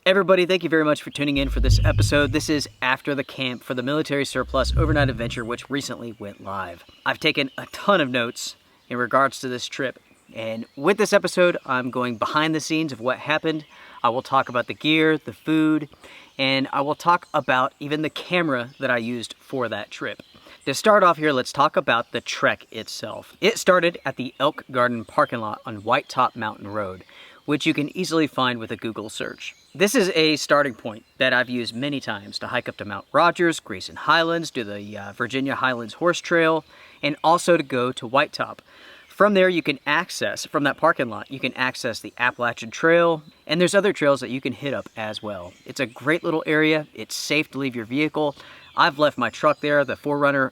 Everybody, thank you very much for tuning in for this episode. This is after the camp for the Military Surplus Overnight Adventure, which recently went live. I've taken a ton of notes in regards to this trip, and with this episode, I'm going behind the scenes of what happened. I will talk about the gear, the food, and I will talk about even the camera that I used for that trip. To start off here, let's talk about the trek itself. It started at the Elk Garden parking lot on White Top Mountain Road, which you can easily find with a Google search. This is a starting point that I've used many times to hike up to Mount Rogers, Grayson Highlands, do the Virginia Highlands Horse Trail, and also to go to White Top. From there, you can access, from that parking lot, you can access the Appalachian Trail, and there's other trails that you can hit up as well. It's a great little area. It's safe to leave your vehicle. I've left my truck there, the 4Runner,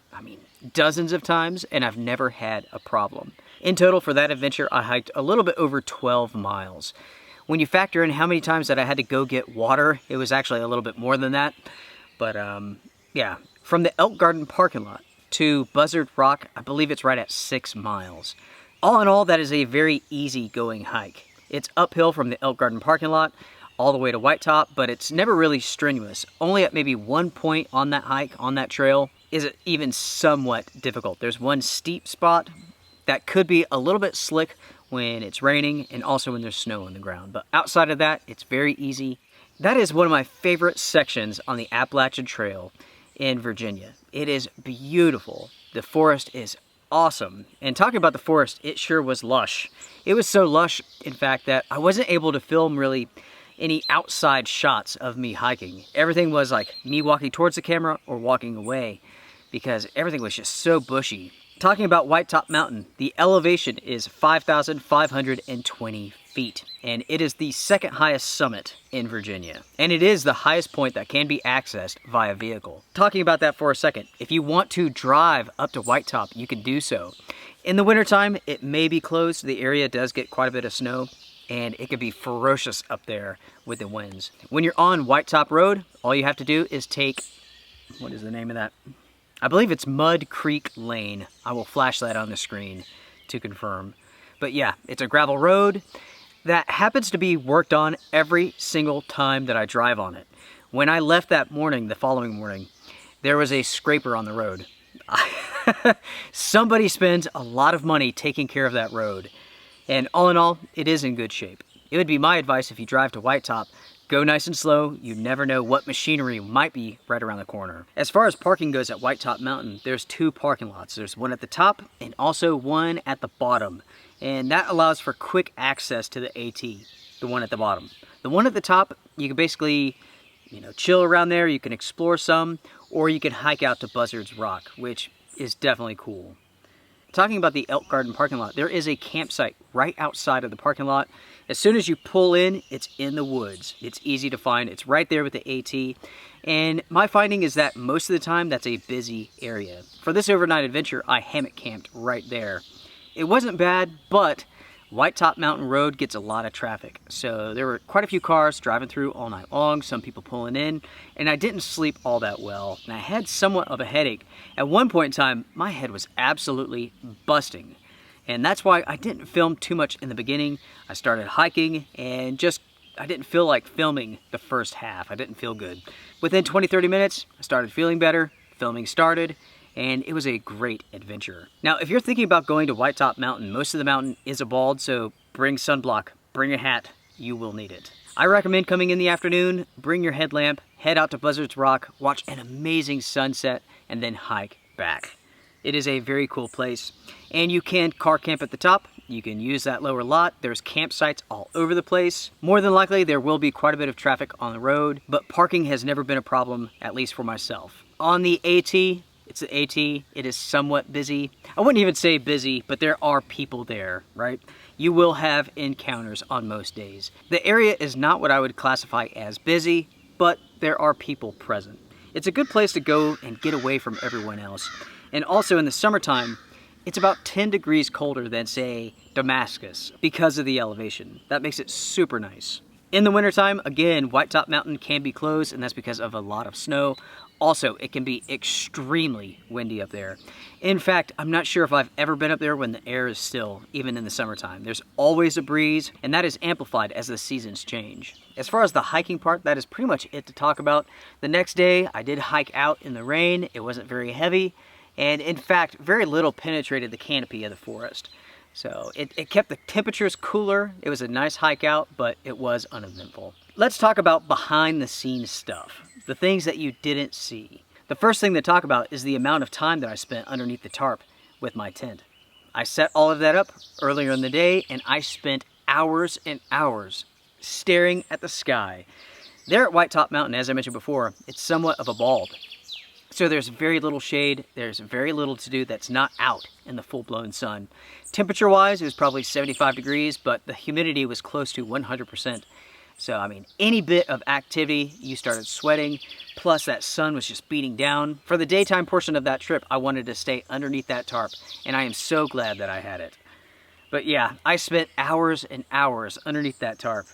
dozens of times, and I've never had a problem. In total, for that adventure, I hiked a little bit over 12 miles. When you factor in how many times that I had to go get water, it was actually a little bit more than that. But yeah, from the Elk Garden parking lot to Buzzard Rock, I believe it's right at 6 miles. All in all, that is a very easy going hike. It's uphill from the Elk Garden parking lot all the way to White Top, but it's never really strenuous. Only at maybe one point on that hike, on that trail, is it even somewhat difficult. There's one steep spot that could be a little bit slick when it's raining and also when there's snow on the ground. But outside of that, it's very easy. That is one of my favorite sections on the Appalachian Trail in Virginia. It is beautiful. The forest is awesome. And talking about the forest, it sure was lush. It was so lush, in fact, that I wasn't able to film really any outside shots of me hiking. Everything was like me walking towards the camera or walking away because everything was just so bushy. Talking about White Top Mountain, the elevation is 5,520 feet, and it is the second highest summit in Virginia. And it is the highest point that can be accessed via vehicle. Talking about that for a second, if you want to drive up to White Top, you can do so. In the wintertime, it may be closed. The area does get quite a bit of snow, and it can be ferocious up there with the winds. When you're on White Top Road, all you have to do is take, what is the name of that? I believe it's Mud Creek Lane. I will flash that on the screen to confirm. But yeah, it's a gravel road that happens to be worked on every single time that I drive on it. When I left that morning, the following morning, there was a scraper on the road. Somebody spends a lot of money taking care of that road. And all in all, it is in good shape. It would be my advice if you drive to White Top, go nice and slow. You never know what machinery might be right around the corner. As far as parking goes at White Top Mountain, there's two parking lots. There's one at the top and also one at the bottom. And that allows for quick access to the AT, the one at the bottom. The one at the top, you can basically, chill around there. You can explore some, or you can hike out to Buzzard's Rock, which is definitely cool. Talking about the Elk Garden parking lot, there is a campsite right outside of the parking lot. As soon as you pull in, it's in the woods. It's easy to find. It's right there with the AT. And my finding is that most of the time, that's a busy area. For this overnight adventure, I hammock camped right there. It wasn't bad, but White Top Mountain Road gets a lot of traffic. So there were quite a few cars driving through all night long, some people pulling in, and I didn't sleep all that well. And I had somewhat of a headache. At one point in time, my head was absolutely busting. And that's why I didn't film too much in the beginning. I started hiking and I didn't feel like filming the first half. I didn't feel good. Within 20-30 minutes, I started feeling better, filming started, and it was a great adventure. Now, if you're thinking about going to White Top Mountain, most of the mountain is a bald, so bring sunblock, bring a hat, you will need it. I recommend coming in the afternoon, bring your headlamp, head out to Buzzard's Rock, watch an amazing sunset, and then hike back. It is a very cool place, and you can car camp at the top. You can use that lower lot. There's campsites all over the place. More than likely, there will be quite a bit of traffic on the road, but parking has never been a problem, at least for myself. On the AT, it's the AT. It is somewhat busy. I wouldn't even say busy, but there are people there, right? You will have encounters on most days. The area is not what I would classify as busy, but there are people present. It's a good place to go and get away from everyone else. And also in the summertime, it's about 10 degrees colder than, say, Damascus because of the elevation. That makes it super nice. In the wintertime, again, White Top Mountain can be closed, and that's because of a lot of snow. Also, it can be extremely windy up there. In fact, I'm not sure if I've ever been up there when the air is still, even in the summertime. There's always a breeze, and that is amplified as the seasons change. As far as the hiking part, that is pretty much it to talk about. The next day, I did hike out in the rain. It wasn't very heavy, and in fact, very little penetrated the canopy of the forest. So it kept the temperatures cooler. It was a nice hike out, but it was uneventful. Let's talk about behind the scenes stuff, the things that you didn't see. The first thing to talk about is the amount of time that I spent underneath the tarp with my tent. I set all of that up earlier in the day, and I spent hours and hours staring at the sky. There at White Top Mountain, as I mentioned before, it's somewhat of a bulb. So there's very little shade, there's very little to do that's not out in the full-blown sun. Temperature-wise, it was probably 75 degrees, but the humidity was close to 100%. So, I mean, any bit of activity, you started sweating, plus that sun was just beating down. For the daytime portion of that trip, I wanted to stay underneath that tarp, and I am so glad that I had it. But yeah, I spent hours and hours underneath that tarp.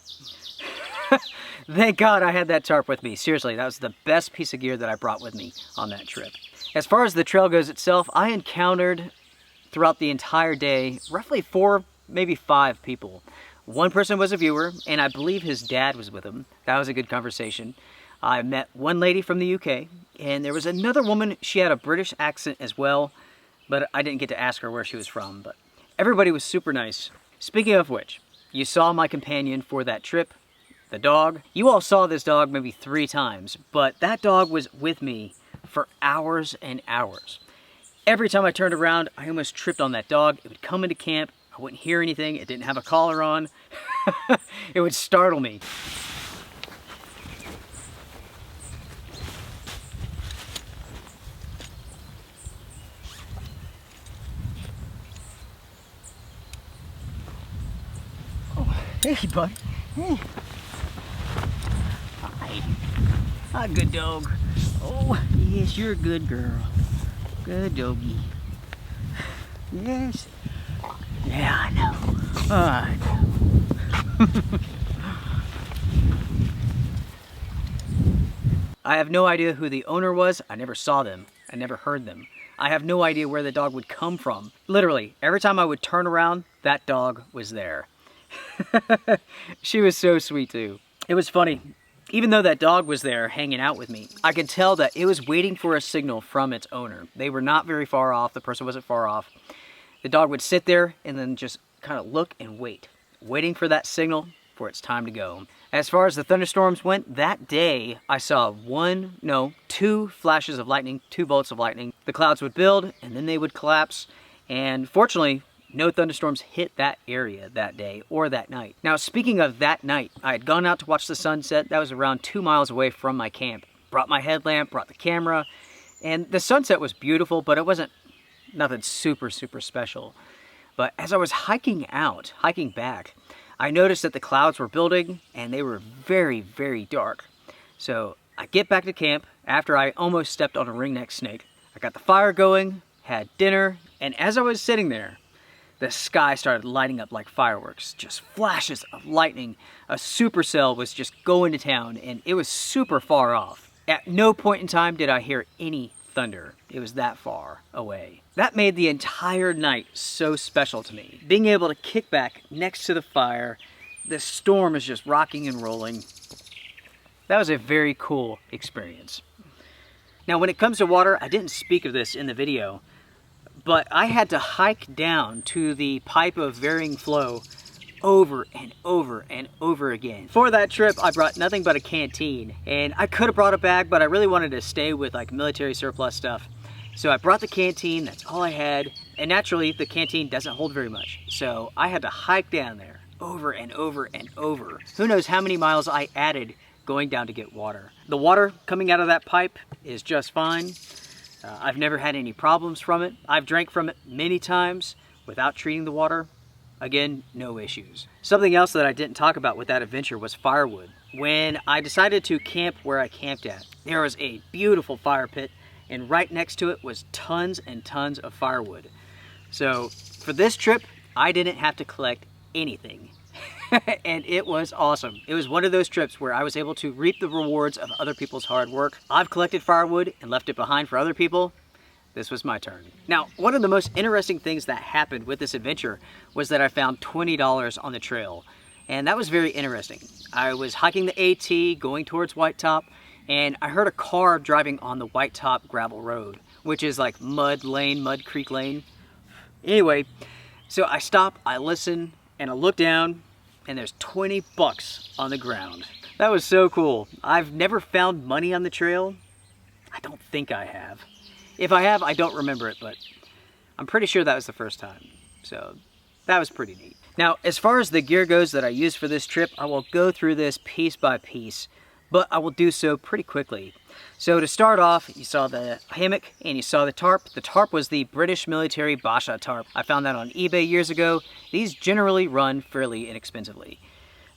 Thank God I had that tarp with me. Seriously, that was the best piece of gear that I brought with me on that trip. As far as the trail goes itself, I encountered throughout the entire day roughly 4, maybe 5 people. One person was a viewer, and I believe his dad was with him. That was a good conversation. I met one lady from the UK, and there was another woman. She had a British accent as well, but I didn't get to ask her where she was from. But everybody was super nice. Speaking of which, you saw my companion for that trip, the dog. You all saw this dog maybe 3 times, but that dog was with me for hours and hours. Every time I turned around, I almost tripped on that dog. It would come into camp. I wouldn't hear anything. It didn't have a collar on. It would startle me. Oh, hey, bud. Hey. Hi. Hi, good dog. Oh, yes, you're a good girl. Good doggy. Yes. Yeah, I know. Oh, I know. I have no idea who the owner was. I never saw them. I never heard them. I have no idea where the dog would come from. Literally, every time I would turn around, that dog was there. She was so sweet too. It was funny. Even though that dog was there hanging out with me, I could tell that it was waiting for a signal from its owner. They were not very far off. The person wasn't far off. The dog would sit there and then just kind of look and wait, waiting for that signal for its time to go. As far as the thunderstorms went, that day I saw 2 flashes of lightning, 2 bolts of lightning. The clouds would build and then they would collapse. And fortunately, no thunderstorms hit that area that day or that night. Now, speaking of that night, I had gone out to watch the sunset. That was around 2 miles away from my camp. Brought my headlamp, brought the camera, and the sunset was beautiful, but it wasn't nothing super special. But as I was hiking back, I noticed that the clouds were building and they were very dark. So I get back to camp after I almost stepped on a ringneck snake. I got the fire going, had dinner, and as I was sitting there, the sky started lighting up like fireworks, just flashes of lightning. A supercell was just going to town, and it was super far off. At no point in time did I hear any thunder. It was that far away. That made the entire night so special to me. Being able to kick back next to the fire, the storm is just rocking and rolling. That was a very cool experience. Now, when it comes to water, I didn't speak of this in the video, but I had to hike down to the pipe of varying flow over and over again. For that trip, I brought nothing but a canteen, and I could have brought a bag, but I really wanted to stay with like military surplus stuff. So I brought the canteen, that's all I had, and naturally the canteen doesn't hold very much. So I had to hike down there over and over. Who knows how many miles I added going down to get water. The water coming out of that pipe is just fine. I've never had any problems from it. I've drank from it many times without treating the water. Again, no issues. Something else that I didn't talk about with that adventure was firewood. When I decided to camp where I camped at, there was a beautiful fire pit, and right next to it was tons and tons of firewood. So for this trip, I didn't have to collect anything. And it was awesome. It was one of those trips where I was able to reap the rewards of other people's hard work. I've collected firewood and left it behind for other people. This was my turn. Now, one of the most interesting things that happened with this adventure was that I found $20 on the trail. and that was very interesting. I was hiking the AT going towards White Top, and I heard a car driving on the White Top gravel road, which is like Mud Creek Lane. Anyway, so I stop, I listen, and I look down, and there's 20 bucks on the ground. That was so cool. I've never found money on the trail. I don't think I have. If I have, I don't remember it, but I'm pretty sure that was the first time. So that was pretty neat. Now, as far as the gear goes that I used for this trip, I will go through this piece by piece, but I will do so pretty quickly. So to start off, you saw the hammock and you saw the tarp. The tarp was the British military Basha tarp. I found that on eBay years ago. These generally run fairly inexpensively.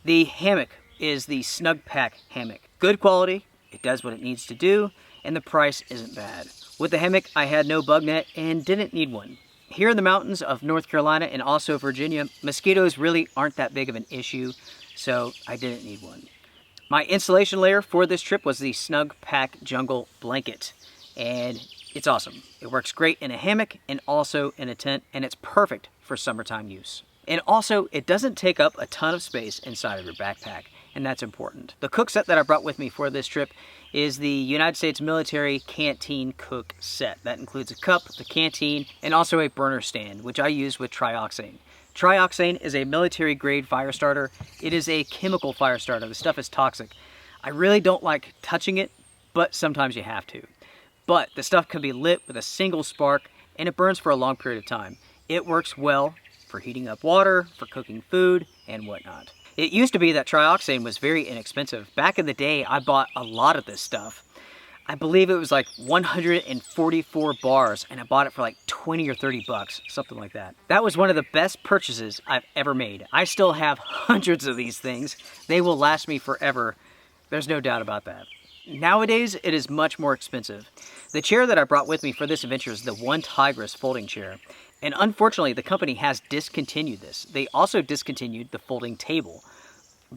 The hammock is the Snugpak hammock. Good quality, it does what it needs to do, and the price isn't bad. With the hammock, I had no bug net and didn't need one. Here in the mountains of North Carolina and also Virginia, mosquitoes really aren't that big of an issue, so I didn't need one. My insulation layer for this trip was the Snugpak Jungle Blanket, and it's awesome. It works great in a hammock and also in a tent, and it's perfect for summertime use. And also, it doesn't take up a ton of space inside of your backpack, and that's important. The cook set that I brought with me for this trip is the United States Military Canteen Cook Set. That includes a cup, the canteen, and also a burner stand, which I use with trioxane. Trioxane is a military grade fire starter. It is a chemical fire starter. The stuff is toxic. I really don't like touching it, but sometimes you have to. But the stuff can be lit with a single spark, and it burns for a long period of time. It works well for heating up water, for cooking food, and whatnot. It used to be that trioxane was very inexpensive. Back in the day, I bought a lot of this stuff. I believe it was like 144 bars, and I bought it for like 20 or 30 bucks, something like that. That was one of the best purchases I've ever made. I still have hundreds of these things. They will last me forever. There's no doubt about that. Nowadays, it is much more expensive. The chair that I brought with me for this adventure is the One Tigris folding chair. And unfortunately, the company has discontinued this. They also discontinued the folding table.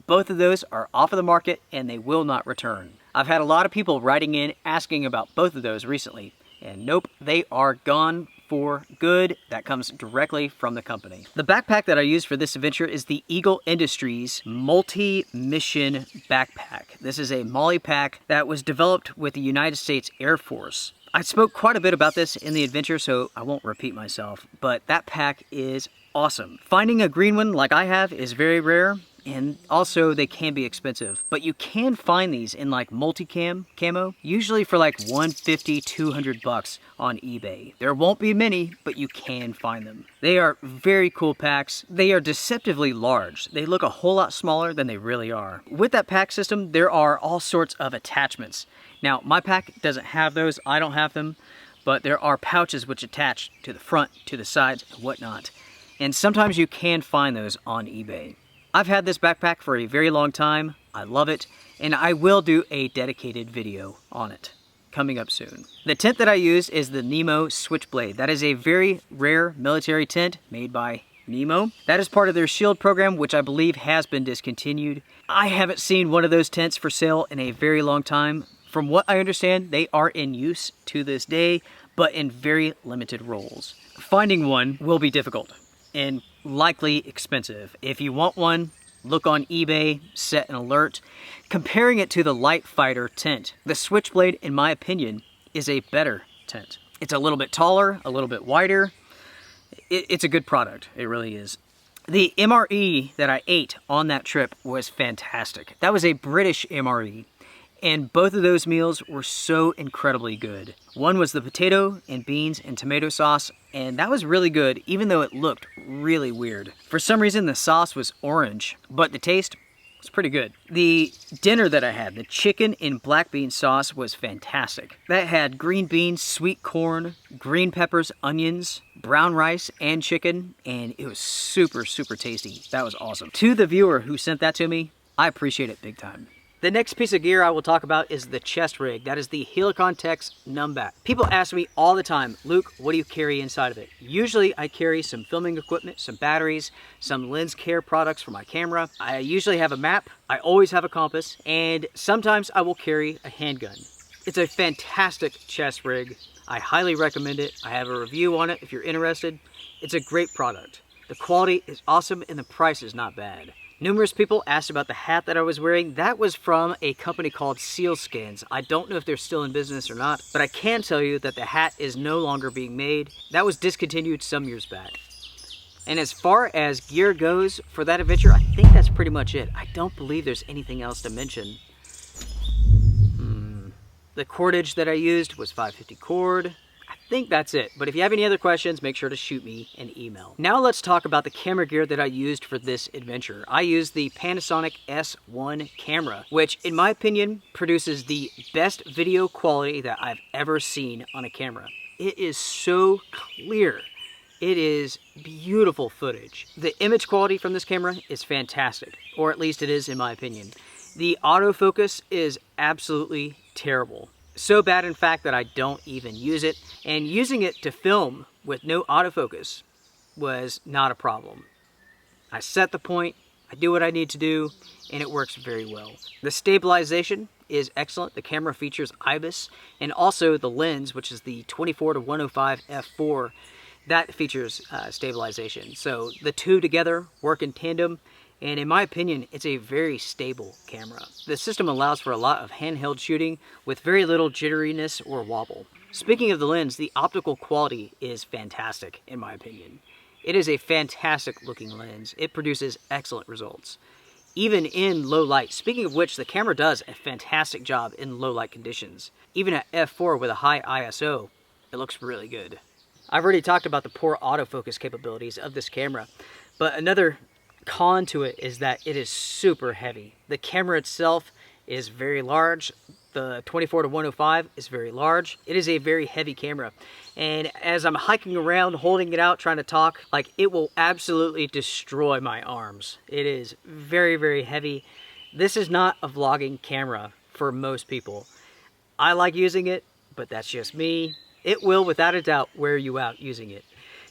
Both of those are off of the market and they will not return. I've had a lot of people writing in asking about both of those recently, and nope, they are gone for good. That comes directly from the company. The backpack that I used for this adventure is the Eagle Industries Multi-Mission Backpack. This is a MOLLE pack that was developed with the United States Air Force. I spoke quite a bit about this in the adventure, so I won't repeat myself, but that pack is awesome. Finding a green one like I have is very rare, and also they can be expensive, but you can find these in like multicam camo, usually for like 150, 200 bucks on eBay. There won't be many, but you can find them. They are very cool packs. They are deceptively large. They look a whole lot smaller than they really are. With that pack system, there are all sorts of attachments. Now, my pack doesn't have those, I don't have them, but there are pouches which attach to the front, to the sides, and whatnot. And sometimes you can find those on eBay. I've had this backpack for a very long time. I love it, and I will do a dedicated video on it coming up soon. The tent that I use is the Nemo Switchblade. That is a very rare military tent made by Nemo. That is part of their Shield program, which I believe has been discontinued. I haven't seen one of those tents for sale in a very long time. From what I understand, they are in use to this day, but in very limited roles. Finding one will be difficult and likely expensive. If you want one, look on eBay, set an alert. Comparing it to the Light Fighter tent, the Switchblade, in my opinion, is a better tent. It's a little bit taller, a little bit wider. It's a good product, it really is. The MRE that I ate on that trip was fantastic. That was a British MRE. And both of those meals were so incredibly good. One was the potato and beans and tomato sauce, and that was really good, even though it looked really weird. For some reason, the sauce was orange, but the taste was pretty good. The dinner that I had, the chicken in black bean sauce, was fantastic. That had green beans, sweet corn, green peppers, onions, brown rice, and chicken, and it was super, super tasty. That was awesome. To the viewer who sent that to me, I appreciate it big time. The next piece of gear I will talk about is the chest rig. That is the Helicon Tex Numbback. People ask me all the time, Luke, what do you carry inside of it? Usually I carry some filming equipment, some batteries, some lens care products for my camera. I usually have a map, I always have a compass, and sometimes I will carry a handgun. It's a fantastic chest rig. I highly recommend it. I have a review on it if you're interested. It's a great product. The quality is awesome and the price is not bad. Numerous people asked about the hat that I was wearing. That was from a company called Sealskins. I don't know if they're still in business or not, but I can tell you that the hat is no longer being made. That was discontinued some years back. And as far as gear goes for that adventure, I think that's pretty much it. I don't believe there's anything else to mention. The cordage that I used was 550 cord. I think that's it, but if you have any other questions, make sure to shoot me an email. Now let's talk about the camera gear that I used for this adventure. I used the Panasonic S1 camera, which in my opinion produces the best video quality that I've ever seen on a camera. It is so clear. It is beautiful footage. The image quality from this camera is fantastic, or at least it is in my opinion. The autofocus is absolutely terrible. So bad, in fact, that I don't even use it. And using it to film with no autofocus was not a problem. I set the point, I do what I need to do, and it works very well. The stabilization is excellent. The camera features IBIS, and also the lens, which is the 24-105 f4, that features stabilization. So the two together work in tandem. And in my opinion, it's a very stable camera. The system allows for a lot of handheld shooting with very little jitteriness or wobble. Speaking of the lens, the optical quality is fantastic in my opinion. It is a fantastic looking lens. It produces excellent results, even in low light. Speaking of which, the camera does a fantastic job in low light conditions. Even at f4 with a high ISO, it looks really good. I've already talked about the poor autofocus capabilities of this camera, but another con to it is that it is super heavy. The camera itself is very large. The 24-105 is very large. It is a very heavy camera. And as I'm hiking around, holding it out, trying to talk, like, it will absolutely destroy my arms. It is very, very heavy. This is not a vlogging camera for most people. I like using it, but that's just me. It will, without a doubt, wear you out using it.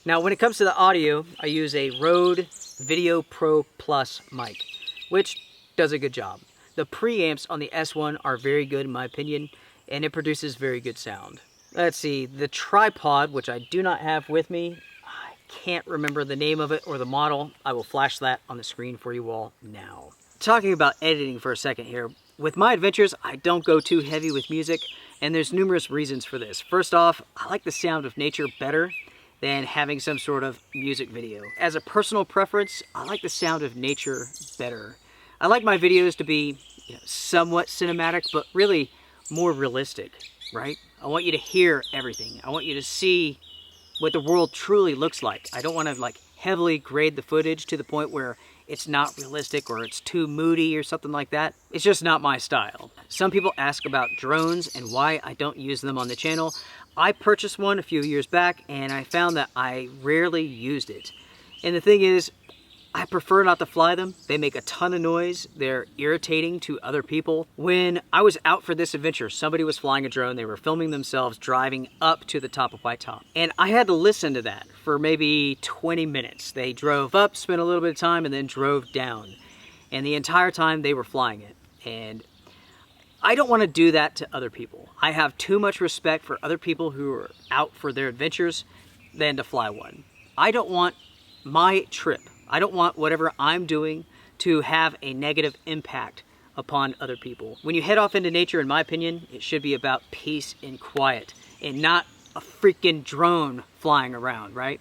Now, when it comes to the audio, I use a Rode Video Pro Plus mic, which does a good job. The preamps on the S1 are very good in my opinion, and it produces very good sound. Let's see, the tripod, which I do not have with me, I can't remember the name of it or the model. I will flash that on the screen for you all now. Talking about editing for a second here, with my adventures, I don't go too heavy with music, and there's numerous reasons for this. First off, I like the sound of nature better than having some sort of music video. As a personal preference, I like the sound of nature better. I like my videos to be, somewhat cinematic, but really more realistic, right? I want you to hear everything. I want you to see what the world truly looks like. I don't want to heavily grade the footage to the point where it's not realistic or it's too moody or something like that. It's just not my style. Some people ask about drones and why I don't use them on the channel. I purchased one a few years back and I found that I rarely used it. And the thing is, I prefer not to fly them. They make a ton of noise. They're irritating to other people. When I was out for this adventure, somebody was flying a drone. They were filming themselves driving up to the top of White Top. And I had to listen to that for maybe 20 minutes. They drove up, spent a little bit of time, and then drove down. And the entire time they were flying it. And I don't want to do that to other people. I have too much respect for other people who are out for their adventures than to fly one. I don't want my trip, I don't want whatever I'm doing to have a negative impact upon other people. When you head off into nature, in my opinion, it should be about peace and quiet and not a freaking drone flying around, right?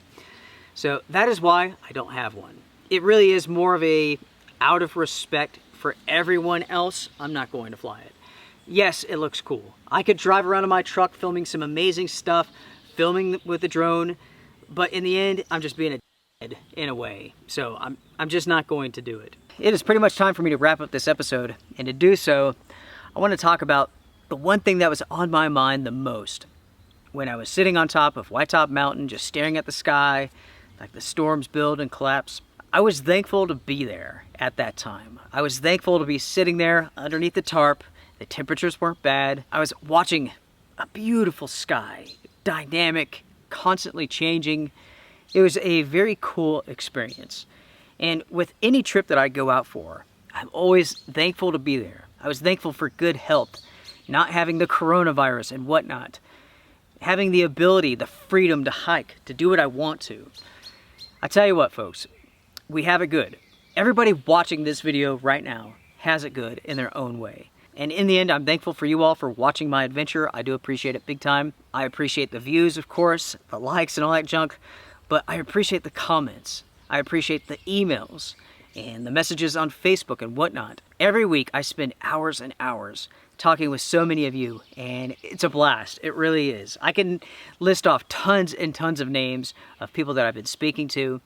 So that is why I don't have one. It really is more of a out of respect for everyone else, I'm not going to fly it. Yes, it looks cool. I could drive around in my truck filming some amazing stuff, filming with the drone, but in the end, I'm just being a in a way. So I'm just not going to do it. It is pretty much time for me to wrap up this episode, and to do so, I want to talk about the one thing that was on my mind the most when I was sitting on top of White Top Mountain, just staring at the sky, like the storms build and collapse. I was thankful to be there at that time. I was thankful to be sitting there underneath the tarp. The temperatures weren't bad. I was watching a beautiful sky, dynamic, constantly changing. It was a very cool experience. And with any trip that I go out for, I'm always thankful to be there. I was thankful for good health, not having the coronavirus and whatnot, having the ability, the freedom to hike, to do what I want to. I tell you what, folks, we have it good. Everybody watching this video right now has it good in their own way. And in the end, I'm thankful for you all for watching my adventure. I do appreciate it big time. I appreciate the views, of course, the likes and all that junk, but I appreciate the comments. I appreciate the emails and the messages on Facebook and whatnot. Every week I spend hours and hours talking with so many of you, and it's a blast. It really is. I can list off tons and tons of names of people that I've been speaking to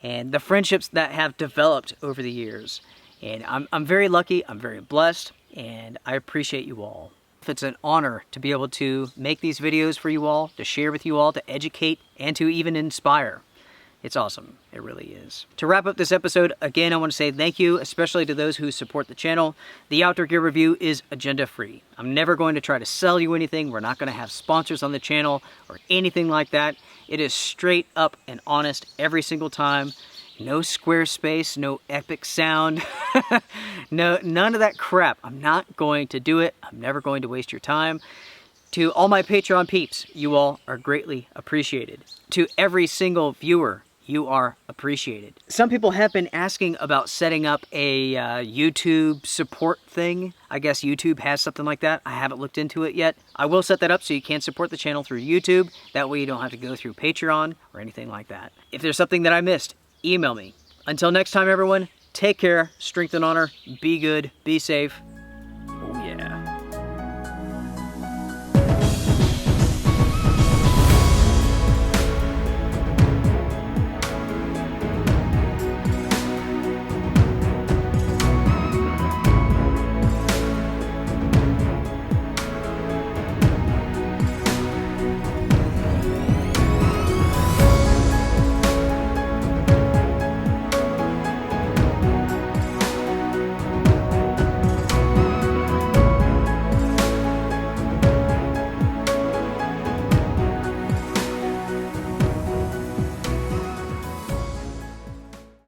and the friendships that have developed over the years. And I'm very lucky, I'm very blessed, and I appreciate you all. It's an honor to be able to make these videos for you all, to share with you all, to educate, and to even inspire. It's awesome. It really is. To wrap up this episode, again, I want to say thank you, especially to those who support the channel. The Outdoor Gear Review is agenda-free. I'm never going to try to sell you anything. We're not going to have sponsors on the channel or anything like that. It is straight up and honest every single time. No Squarespace, no epic sound, no, none of that crap. I'm not going to do it. I'm never going to waste your time. To all my Patreon peeps, you all are greatly appreciated. To every single viewer, you are appreciated. Some people have been asking about setting up a YouTube support thing. I guess YouTube has something like that. I haven't looked into it yet. I will set that up so you can support the channel through YouTube. That way you don't have to go through Patreon or anything like that. If there's something that I missed, email me. Until next time, everyone, take care, strength and honor, be good, be safe.